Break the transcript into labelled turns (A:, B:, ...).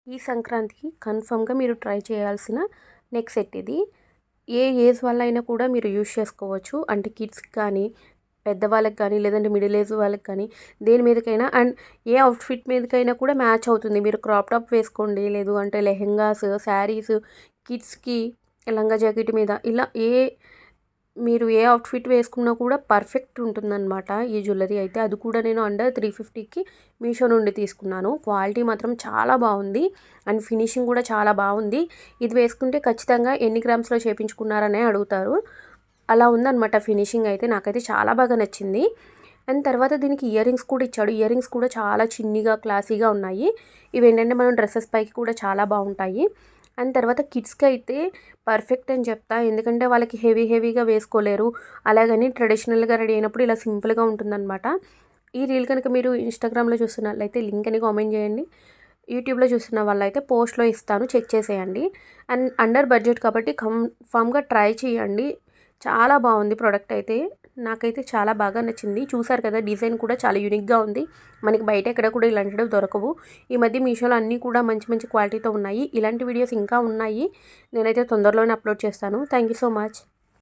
A: ఈ సంక్రాంతికి కన్ఫర్మ్‌గా మీరు ట్రై చేయాల్సిన నెక్ సెట్ ఇది. ఏ ఏజ్ వాళ్ళైనా కూడా మీరు యూజ్ చేసుకోవచ్చు. అంటే కిడ్స్‌కి కానీ, పెద్దవాళ్ళకి కానీ, లేదంటే మిడిల్ ఏజ్ వాళ్ళకి కానీ, దేని మీదకైనా అండ్ ఏ అవుట్‌ఫిట్ మీదకైనా కూడా మ్యాచ్ అవుతుంది. మీరు క్రాప్ టాప్ వేసుకోండి, లేదు అంటే లెహెంగాస్, శారీస్, కిడ్స్‌కి లంగా జాకెట్ మీద ఇలా మీరు ఏ అవుట్‌ఫిట్ వేసుకున్నా కూడా పర్ఫెక్ట్ ఉంటుందన్నమాట ఈ జ్యువెల్లరీ అయితే. అది కూడా నేను అండర్ 350కి మీషో నుండి తీసుకున్నాను. క్వాలిటీ మాత్రం చాలా బాగుంది అండ్ ఫినిషింగ్ కూడా చాలా బాగుంది. ఇది వేసుకుంటే ఖచ్చితంగా ఎన్ని గ్రామ్స్‌లో చేపించుకున్నారనే అడుగుతారు. అలా ఉందన్నమాట ఫినిషింగ్ అయితే. నాకైతే చాలా బాగా నచ్చింది. అండ్ తర్వాత దీనికి ఇయర్ రింగ్స్ కూడా ఇచ్చాడు. ఇయర్ రింగ్స్ కూడా చాలా చిన్నిగా, క్లాసీగా ఉన్నాయి. ఇవేంటంటే మనం డ్రెసెస్ పైకి కూడా చాలా బాగుంటాయి. అండ్ తర్వాత కిడ్స్‌కి అయితే పర్ఫెక్ట్ అని చెప్తా. ఎందుకంటే వాళ్ళకి హెవీగా వేసుకోలేరు. అలాగని ట్రెడిషనల్‌గా రెడీ అయినప్పుడు ఇలా సింపుల్‌గా ఉంటుందన్నమాట. ఈ రీల్ కనుక మీరు ఇన్‌స్టాగ్రామ్‌లో చూస్తున్నట్లయితే లింక్ అని కామెంట్ చేయండి. యూట్యూబ్‌లో చూస్తున్న వాళ్ళైతే పోస్ట్‌లో ఇస్తాను, చెక్ చేసేయండి. అండ్ అండర్ బడ్జెట్ కాబట్టి కన్ఫర్మ్‌గా ట్రై చేయండి. చాలా బాగుంది ప్రోడక్ట్ అయితే. నాకైతే చాలా బాగా నచ్చింది. చూసారు కదా, డిజైన్ కూడా చాలా యూనిక్‌గా ఉంది. మనకి బయట ఎక్కడ కూడా ఇలాంటివి దొరకవు. ఈ మధ్య మీషోలో అన్నీ కూడా మంచి మంచి క్వాలిటీతో ఉన్నాయి. ఇలాంటి వీడియోస్ ఇంకా ఉన్నాయి. నేనైతే తొందరలోనే అప్లోడ్ చేస్తాను. Thank you so much.